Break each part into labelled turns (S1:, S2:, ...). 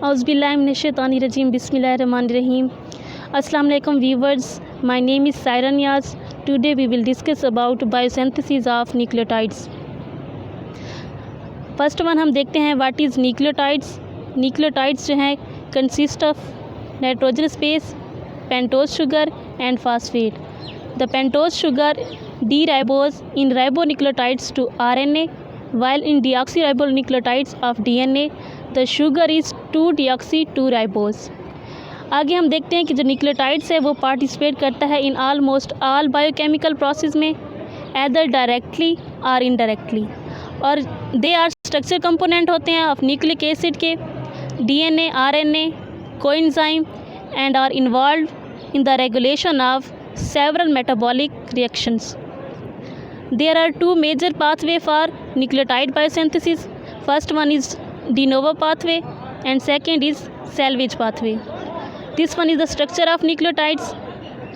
S1: औज़ुबिल्लाहिमिनश्शैतानिर्रजीम बिस्मिल्लाहिर्रहमानिर्रहीम। अस्सलाम वालेकुम viewers, my name is Saira Niyaz. Today we will discuss about biosynthesis of nucleotides. First one हम देखते हैं व्हाट इज़ न्यूक्लियोटाइड्स। न्यूक्लियोटाइड्स जो हैं consist of nitrogenous base, pentose sugar and phosphate. The pentose sugar D ribose in ribonucleotides to RNA, while in deoxyribonucleotides of DNA the sugar is 2-deoxy-2-ribose। आगे हम देखते हैं कि जो न्यूक्लियोटाइड्स है वो पार्टिसिपेट करता है in almost all biochemical process में, एदर डायरेक्टली और इनडायरेक्टली, और दे आर स्ट्रक्चर कंपोनेंट होते हैं ऑफ न्यूक्लिक एसिड के, DNA, RNA, coenzyme and are involve in the regulation of several metabolic reactions. There are two major pathway for nucleotide biosynthesis. First one is de novo pathway and second is salvage pathway. This one is the structure of nucleotides: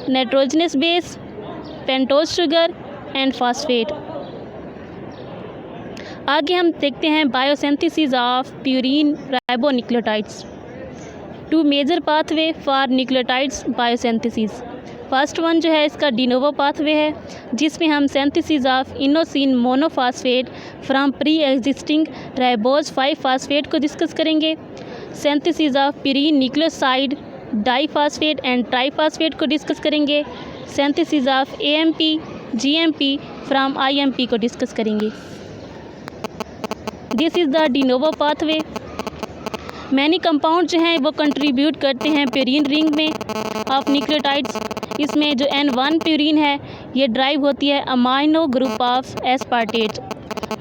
S1: nitrogenous base, pentose sugar and phosphate. आगे हम देखते हैं biosynthesis of purine ribonucleotides. Two major pathway for nucleotides biosynthesis. First one जो है इसका de novo pathway है, जिसमें हम synthesis of inosine monophosphate from pre existing ribose 5 phosphate को डिस्कस करेंगे। Synthesis of pyridine nucleoside diphosphate and triphosphate को discuss करेंगे। Synthesis of AMP GMP from IMP को डिस्कस करेंगे। This is the de novo pathway. Many compound जो हैं वो contribute करते हैं प्यूरिन रिंग में ऑफ न्यूक्लियोटाइड्स। इसमें जो N1 प्यूरिन है ये ड्राइव होती है अमाइनो ग्रुप ऑफ एस्पार्टेट।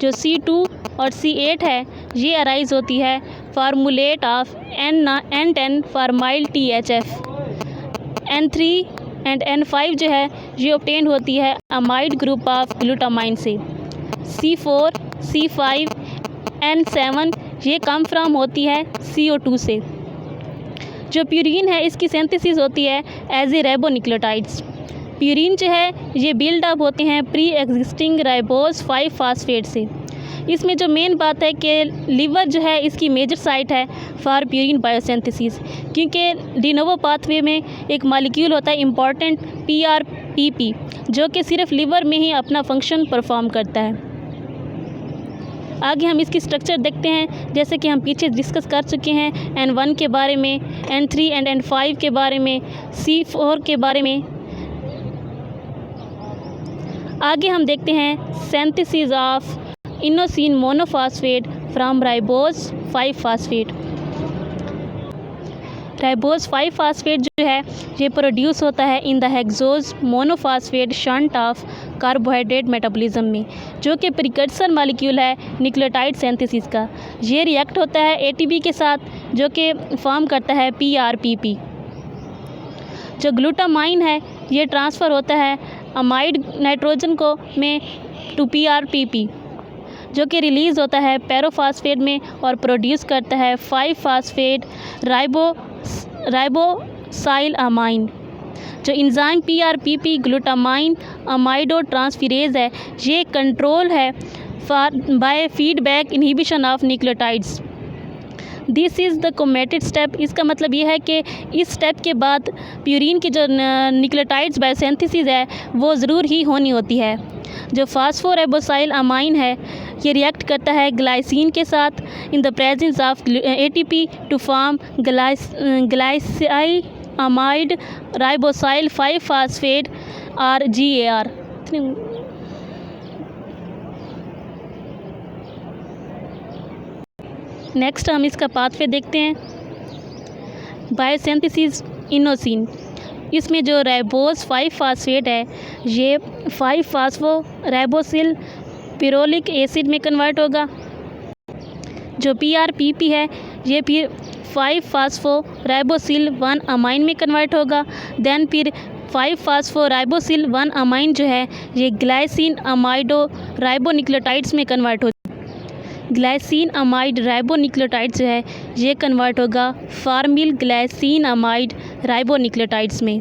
S1: जो C2 और C8 है ये अराइज होती है formulate of N10 formyl THF। N3 and N5 जो है ये ऑब्टेन होती है अमाइड ग्रुप ऑफ ग्लूटामाइन से। C4 C5 N7 ये कम फ्रॉम होती है CO2 से। जो प्यूरिन है इसकी सिंथेसिस होती है एज ए राइबोन्यूक्लियोटाइड्स। प्यूरिन जो है ये बिल्ड अप होते हैं प्री एग्जिस्टिंग राइबोज 5 फास्फेट से। इसमें जो मेन बात है कि लीवर जो है इसकी मेजर साइट है फॉर प्यूरिन बायोसिंथेसिस, क्योंकि डिनोवो पाथवे में एक मॉलिक्यूल होता है इम्पॉर्टेंट PRPP, जो कि सिर्फ लीवर में ही अपना फंक्शन परफॉर्म करता है। आगे हम इसकी स्ट्रक्चर देखते हैं, जैसे कि हम पीछे डिस्कस कर चुके हैं N1 के बारे में, N3 एंड N5 के बारे में, C4 के बारे में। आगे हम देखते हैं synthesis of inosine monophosphate from ribose 5 phosphate. Ribose 5 phosphate जो है ये प्रोड्यूस होता है in the hexose monophosphate shunt of carbohydrate metabolism में, जो कि प्रिकर्सर मॉलिक्यूल है न्यूक्लियोटाइड सिंथेसिस का। ये रिएक्ट होता है ATP के साथ, जो कि फॉर्म करता है PRPP। जो ग्लूटामाइन है ये ट्रांसफ़र होता है अमाइड नाइट्रोजन को में टू PRPP, जो कि रिलीज़ होता है पैरोफॉस्फेट में और प्रोड्यूस करता है 5 फास्फेट राइबोसाइल अमाइन। जो enzyme PRPP glutamine amido transferase है ये कंट्रोल है for by feedback inhibition of nucleotides. This is the committed step. इसका मतलब ये है कि इस स्टेप के बाद प्यूरिन की जो न्यूक्लियोटाइड्स बायोसिंथेसिस है वो ज़रूर ही होनी होती है। जो फास्फोराइबोसाइल अमाइन है ये रिएक्ट करता है ग्लाइसिन के साथ in the presence of ATP to form glycyl amide ribosyl 5 phosphate और GAR। नेक्स्ट हम इसका पाथवे देखते हैं। बायोसिंथेसिस इनोसिन, इसमें जो राइबोज 5 फास्फेट है ये 5 फास्फो राइबोसिल पिरोलिक एसिड में कन्वर्ट होगा। जो PRPP है ये फिर 5 फास्फो राइबोसिल 1 अमाइन में कन्वर्ट होगा। देन फिर 5 फास्फो राइबोसिल 1 अमाइन जो है ये ग्लाइसिन अमाइडो राइबोन्यूक्लियोटाइड्स में कन्वर्ट हो। ग्लाइसिन अमाइड राइबोन्यूक्लियोटाइड्स जो है ये कन्वर्ट होगा फार्मिल ग्लाइसिन अमाइड राइबोन्यूक्लियोटाइड्स में।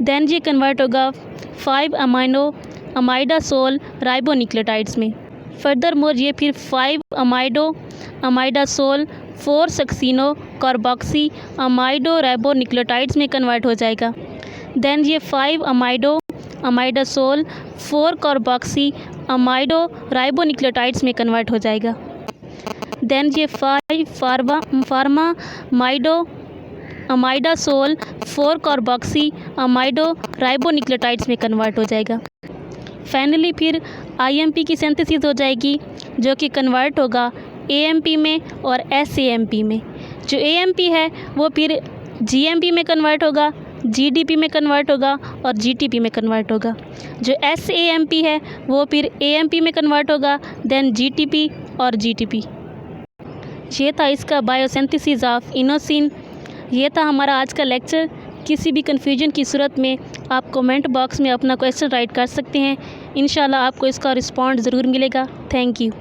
S1: देन ये कन्वर्ट होगा 5 अमाइनो अमाइडासोल राइबोन्यूक्लियोटाइड्स में। फर्दर मोर ये फिर 5 अमाइडासोल 4 सक्सीनो कार्बोक्सी अमाइडो राइबोन्यूक्लियोटाइड्स में कन्वर्ट हो जाएगा। देन ये 5 अमाइडोसोल 4 कार्बोक्सी अमाइडो राइबोन्यूक्लियोटाइड्स में कन्वर्ट हो जाएगा। देन ये 5 फार्मामाइडो अमाइडासोल 4 कार्बोक्सी अमाइडो राइबोन्यूक्लियोटाइड्स में कन्वर्ट हो जाएगा। फाइनली फिर IMP की सिंथेसिस हो जाएगी जो कि कन्वर्ट होगा AMP में और SAMP में। जो AMP है वो फिर GMP में कन्वर्ट होगा, GDP में कन्वर्ट होगा और GTP में कन्वर्ट होगा। जो SAMP है वो फिर AMP में कन्वर्ट होगा, देन GTP और GTP। ये था इसका बायोसिंथेसिस ऑफ इनोसिन। ये था हमारा आज का लेक्चर। किसी भी कन्फ्यूजन की सूरत में आप कमेंट बॉक्स में अपना क्वेश्चन राइट कर सकते हैं। इंशाल्लाह आपको इसका रिस्पॉन्ड ज़रूर मिलेगा। Thank you.